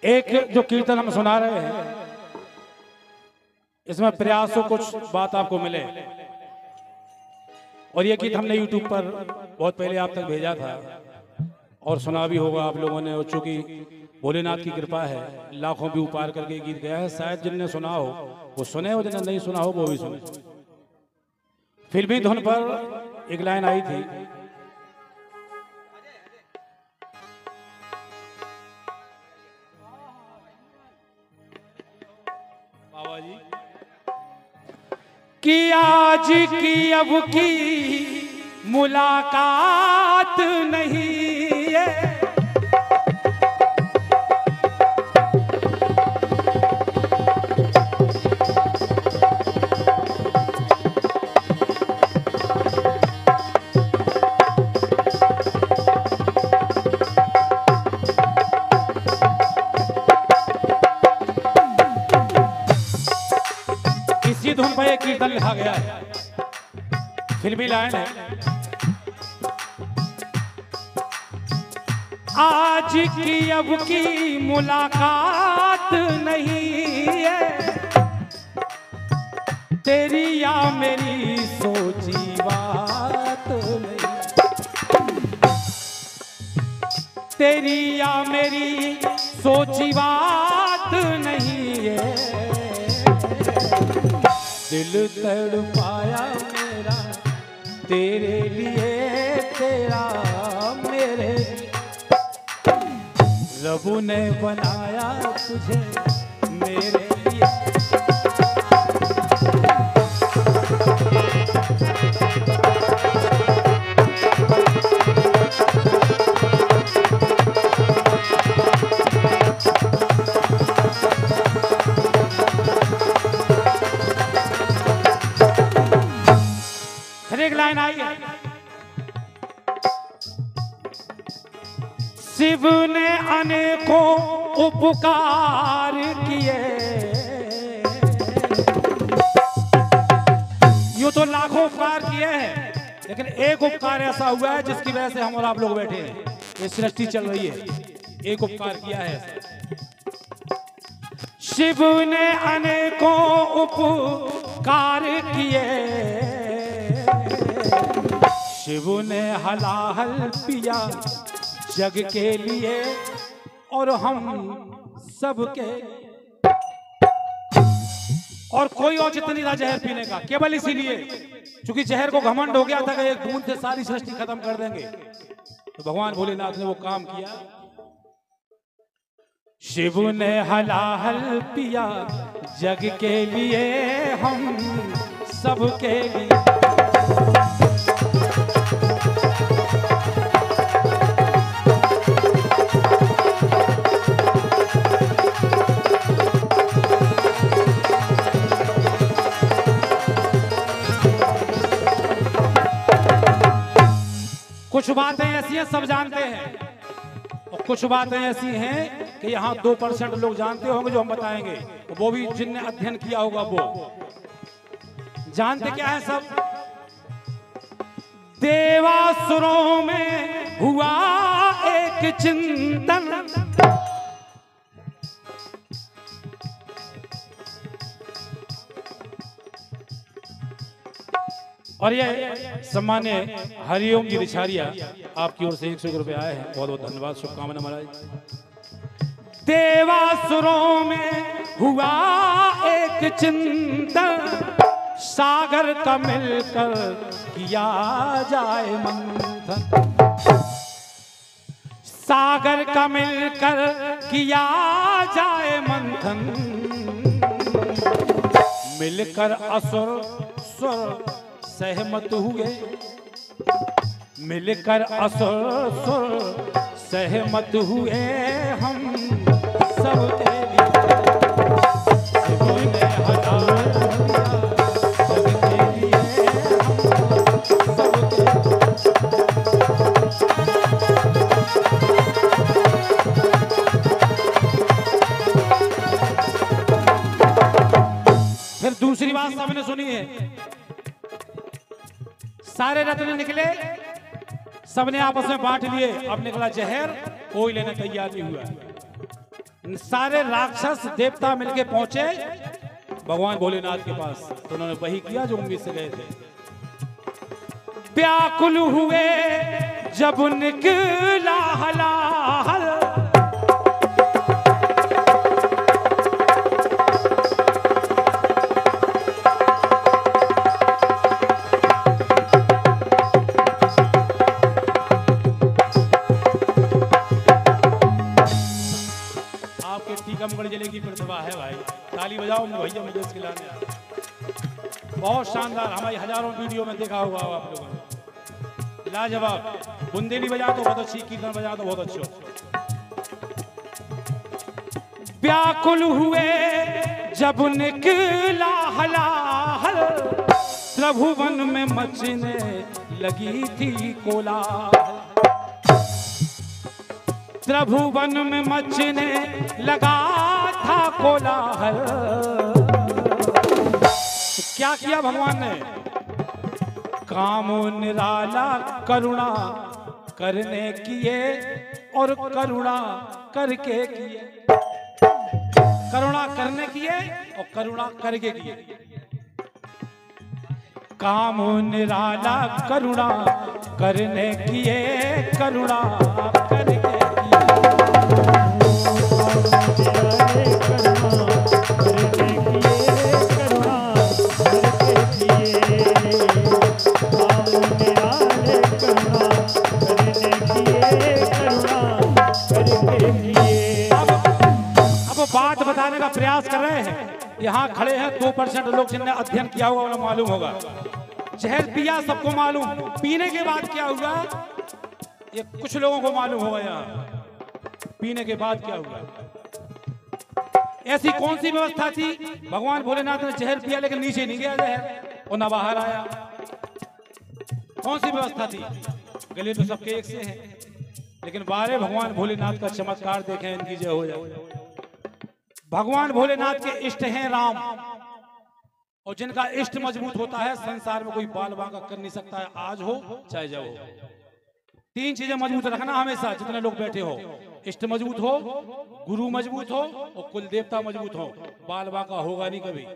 एक जो कीर्तन हम सुना रहे हैं इसमें प्रयास हो कुछ बात आपको मिले। और ये गीत हमने YouTube पर बहुत पहले आप तक भेजा था और सुना भी होगा आप लोगों ने। और चूंकि भोलेनाथ की कृपा है लाखों व्यू पार करके गीत गया है, शायद जिनने सुना हो वो सुने और जिन्हें नहीं सुना हो वो भी सुने। फिल्मी धुन पर एक लाइन आई थी, बाबा जी कि आज की अब की मुलाकात नहीं है, इसी धुन पर एक कीर्तन लिखा गया है। फिल्मी लाइन है, आज की अब की मुलाकात नहीं है, तेरी या मेरी सोची बात नहीं, तेरी या मेरी सोची बात नहीं है, दिल तड़पाया मेरा तेरे लिए, तेरा मेरे लिए, रब ने बनाया तुझे मेरे लिए। फिर एक लाइन आई है, शिव ने अनेकों उपकार किए, यूं तो लाखों उपकार किए हैं लेकिन एक उपकार ऐसा हुआ है जिसकी वजह से हम और आप लोग बैठे हैं, ये सृष्टि चल रही है। एक उपकार किया है ऐसा, शिव ने अनेकों उपकार किए, शिव ने हलाहल पिया जग के लिए और हम सबके, और कोई औचित्य नहीं था जहर पीने का, केवल इसीलिए क्योंकि जहर को घमंड हो गया था कि एक बूंद से सारी सृष्टि खत्म कर देंगे, तो भगवान भोलेनाथ ने वो काम किया। शिव ने हलाहल पिया जग के लिए हम सबके लिए, कुछ बातें ऐसी हैं सब जानते हैं और कुछ बातें ऐसी हैं कि यहाँ 2% लोग जानते होंगे जो हम बताएंगे, वो भी जिनने अध्ययन किया होगा वो जानते। क्या है सब? देवासुरों में हुआ एक चिंतन, और ये सम्मान्य हरिओम जी रिछारिया आपकी ओर से 100 रुपए आए हैं, बहुत बहुत धन्यवाद, शुभकामना महाराज। देवासुरों में हुआ एक चिंतन, सागर का मिलकर किया जाए मंथन, सागर का मिलकर किया जाए मंथन, मिलकर असुर सुर सहमत हुए, मिलकर असुर सुर सहमत हुए हम सब के लिए, शिव ने हलाल जग के लिए हम सब के। फिर दूसरी बात सबने सुनी है, सारे रत्न निकले, सबने आपस में बांट लिए, अब निकला जहर, कोई लेने तैयार नहीं हुआ। सारे राक्षस देवता मिलके पहुंचे भगवान भोलेनाथ के पास, तो उन्होंने वही किया जो उम्मीद से गए थे। व्याकुल हुए जब निकला हलाहल, टीकमगढ़ जिले की प्रतिभा है भाई, ताली बजाओ भैया मुझे इसके लाने। बहुत शानदार, हमारी हजारों वीडियो में देखा होगा आप लोगों ने, लाजवाब। बुंदेली बजा तो बहुत अच्छी, कीर्तन बजा तो बहुत अच्छे। व्याकुल हुए जब निकला हलाहल, त्रिभुवन में मचने लगी थी कोलाहल, त्रिभुवन में मचने लगा था कोलाहल। तो क्या किया भगवान ने? काम निराला करुणा करने किए और करुणा करके किए, करुणा करने किए और करुणा करके किए। काम निराला करुणा करने किए, करुणा करके बात बताने का प्रयास कर रहे हैं। यहाँ खड़े हैं 2% लोग जिन्हें अध्ययन किया होगा उन्हें मालूम होगा। जहर पिया सबको मालूम, पीने के बाद क्या हुआ ये कुछ लोगों को मालूम होगा। यहाँ पीने के बाद क्या हुआ, ऐसी कौन सी व्यवस्था थी? भगवान भोलेनाथ ने जहर पिया लेकिन नीचे नहीं गया जहर और ना बाहर आया। कौन सी व्यवस्था थी? गले तो सबके एक से हैं, लेकिन बारे भगवान भोलेनाथ का चमत्कार देखें, इनकी जय हो जाए। भगवान भोलेनाथ के इष्ट हैं राम, और जिनका इष्ट मजबूत होता है संसार में कोई बाल बांका कर नहीं सकता है, आज हो चाहे जब हो। 3 चीजें मजबूत रखना हमेशा, जितने लोग बैठे हो। इष्ट मजबूत हो, गुरु मजबूत हो और कुल देवता मजबूत हो। बाल बांका होगा नहीं कभी।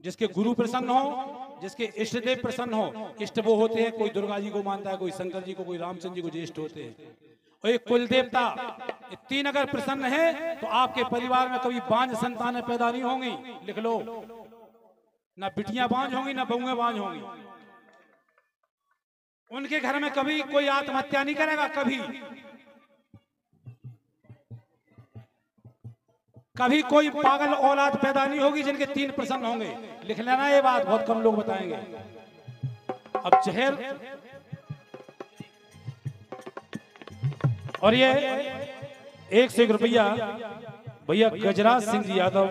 जिसके गुरु प्रसन्न हो, जिसके इष्ट देव प्रसन्न हो। इष्ट वो होते हैं, कोई दुर्गा जी को मानता है, कोई शंकर जी को, कोई रामचंद्र जी को, जो इष्ट होते हैं। और एक कुल देवता, 3 अगर प्रसन्न है तो आपके परिवार में कभी बांझ संतानें पैदा नहीं होंगी। लिख लो, ना बिटियां बांझ होंगी ना बहुएं बांझ होंगी। उनके घर में कभी कोई आत्महत्या नहीं करेगा, कभी कोई पागल औलाद पैदा नहीं होगी जिनके 3 प्रसन्न होंगे। लिख लेना ये बात, बहुत कम लोग बताएंगे। अब जहर, और ये 1 से 1 रुपया भैया गजराज सिंह जी यादव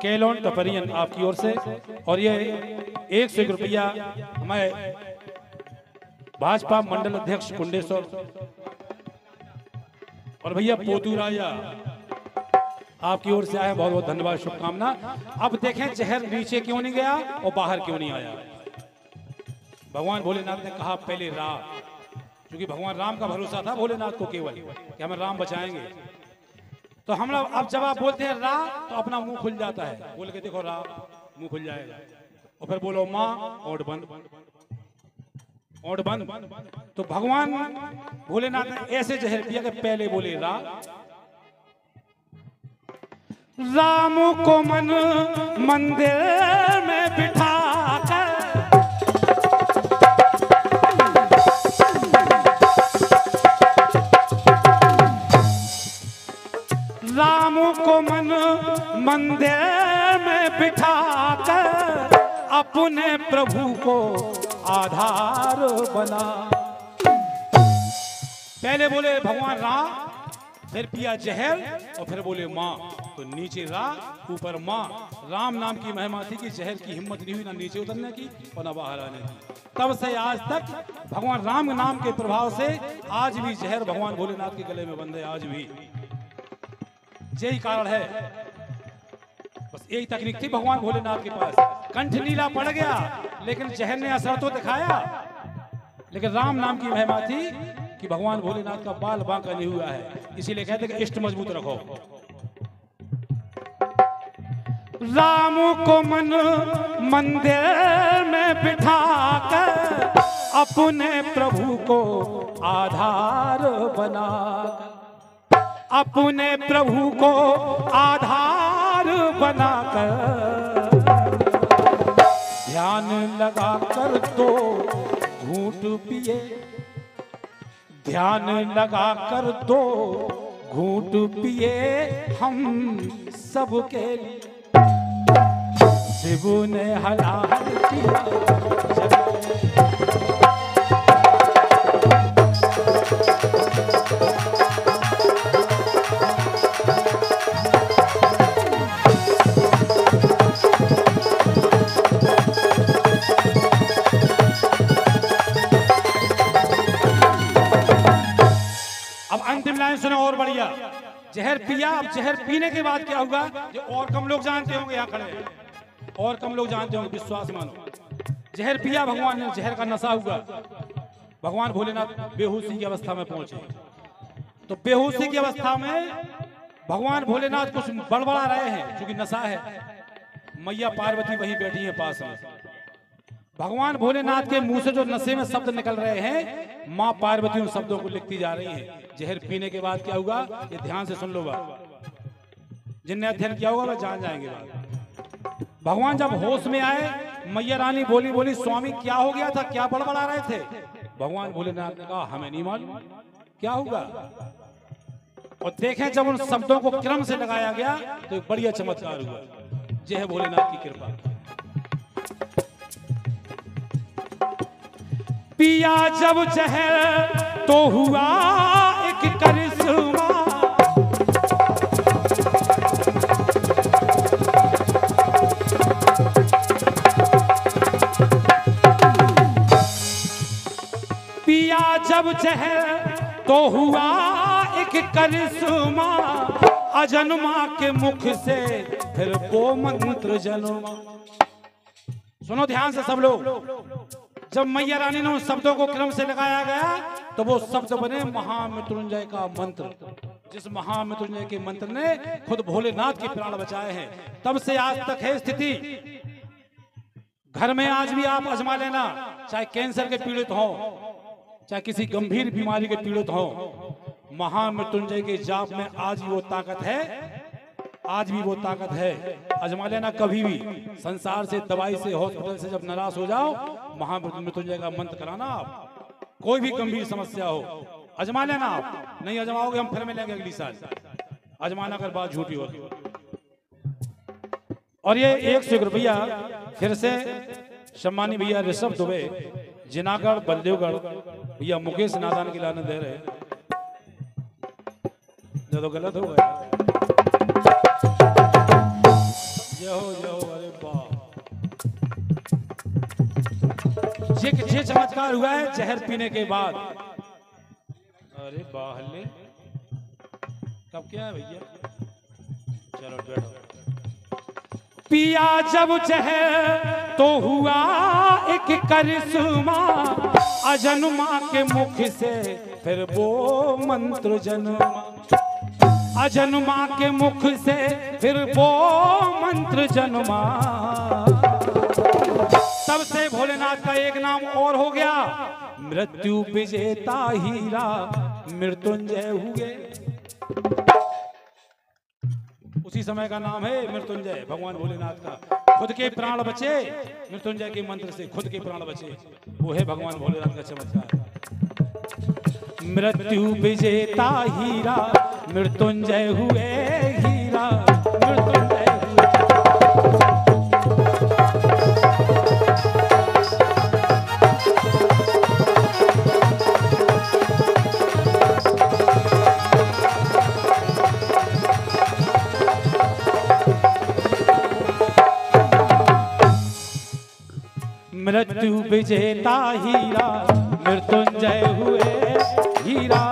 केलोन टपरियन आपकी ओर से, और ये 1 से 1 रुपया मैं भाजपा मंडल अध्यक्ष कुंडेश्वर, और भैया पोतू राजा आपकी ओर से आया, बहुत बहुत धन्यवाद, शुभकामना। अब देखें जहर नीचे क्यों नहीं गया और बाहर क्यों नहीं आया। भगवान भोलेनाथ ने कहा पहले रा, क्योंकि भगवान राम का भरोसा था भोलेनाथ को केवल कि हमें राम बचाएंगे। तो हम लोग अब जब आप बोलते हैं रा तो अपना मुंह खुल जाता है, बोल के देखो रा, मुंह खुल जाएगा। और फिर बोलो माँ, ओट बंद, ओट बंद। तो भगवान भोलेनाथ ने ऐसे जहर पिया कि पहले बोले रा। राम को मन मंदिर में बिठा कर, राम को मन मंदिर में बिठा कर अपने प्रभु को आधार बना। पहले बोले भगवान राम, फिर पिया जहर और फिर बोले माँ। तो नीचे रा, ऊपर माँ। राम नाम की महिमा थी कि जहर की हिम्मत नहीं हुई ना नीचे उतरने की और ना बाहर आने की। तब से आज तक भगवान राम नाम के प्रभाव से आज भी जहर भगवान भोलेनाथ के गले में बंद है, आज भी। यही कारण है, बस यही तकनीक थी भगवान भोलेनाथ के पास। कंठ नीला पड़ गया लेकिन जहर ने असर तो दिखाया, लेकिन राम नाम की महिमा थी कि भगवान भोलेनाथ का बाल बांका नहीं हुआ है, इसीलिए कहते हैं कि इष्ट मजबूत रखो। राम को मन मंदिर में बिठाकर अपने प्रभु को आधार बनाकर, अपने प्रभु को आधार बनाकर ध्यान लगाकर तो घूंट पिए, ध्यान लगाकर दो घूंट पिए हम सबके लिए। शिव ने हलाहल किया अब अंतिम लाइन सुनो और बढ़िया। जहर पिया, अब जहर पीने के बाद क्या होगा जो और कम लोग जानते होंगे, यहाँ खड़े हैं और कम लोग जानते होंगे, विश्वास मानो। जहर पिया भगवान ने, जहर का नशा हुआ, भगवान भोलेनाथ बेहोशी की अवस्था में पहुंचे। तो बेहोशी की अवस्था में भगवान भोलेनाथ कुछ बड़बड़ा रहे हैं, क्योंकि नशा है। मैया पार्वती वहीं बैठी है पास में। भगवान भोलेनाथ के मुंह से जो नशे में शब्द निकल रहे हैं, माँ पार्वती उन शब्दों को लिखती जा रही है। जहर पीने के बाद क्या होगा, ये ध्यान से सुन लो बात, जिनने अध्ययन किया होगा वह जान जाएंगे बात। भगवान जब होश में आए, मैया रानी बोली बोली स्वामी क्या हो गया था, क्या बड़बड़ा रहे थे? भगवान भोलेनाथ ने कहा हमें नहीं मालूम क्या होगा। और देखें जब उन शब्दों को क्रम से लगाया गया तो एक बढ़िया चमत्कार हुआ। जय है भोलेनाथ की कृपा। पिया जब जहर तो हुआ एक करिश्मा, पिया जब जहर तो हुआ एक करिश्मा, अजन्मा के मुख से फिर वो मंत्र जन्मा। सुनो ध्यान से सब लोग। जब मैया रानी ने उन शब्दों को क्रम से लगाया गया तो वो शब्द बने महामृत्युंजय का मंत्र, जिस महामृत्युंजय के मंत्र ने खुद भोलेनाथ के प्राण बचाए हैं। तब से आज तक है स्थिति। घर में आज भी आप आजमा लेना, चाहे कैंसर के पीड़ित हो, चाहे किसी गंभीर बीमारी के पीड़ित हो, महामृत्युंजय के जाप में आज भी वो ताकत है, आज भी वो ताकत है। आजमा लेना कभी भी। संसार से, दवाई से, हॉस्पिटल से जब नाराज हो जाओ, महामृत्युंजय का मंत्र कराना आप। कोई भी गंभीर समस्या हो आजमा लेना आप। नहीं आजमाओगे हम फिर मिलेंगे अगली साल। आजमाना कर बात झूठी होती। और ये 101 रुपया फिर से सम्मानी भैया ऋषभ दुबे, जिनागढ़ बलदेवगढ़, भैया मुकेश नादान की लाने दे रहे। तो गलत हो गया। अरे ये चमत्कार हुआ है जहर पीने के बाद। अरे बाहले कब क्या है भैया, चलो बैठो। पिया जब जहर तो हुआ एक करिश्मा, अजन्मा के मुख से फिर वो मंत्र जन्मा, अजन्मा के मुख से फिर वो मंत्र जन्मा। तब से भोलेनाथ का एक नाम और हो गया, मृत्यु विजेता हीरा मृत्युंजय हुए। उसी समय का नाम है मृत्युंजय, भगवान भोलेनाथ का। खुद के प्राण बचे मृत्युंजय के मंत्र से, खुद के प्राण बचे, वो है भगवान भोलेनाथ का चमत्कार। मृत्यु विजेता हीरा मृत्युंजय हुए, हीरा मृत्युंजय हुए। मृत्यु विजेता हीरा मृत्युंजय हुए, हीरा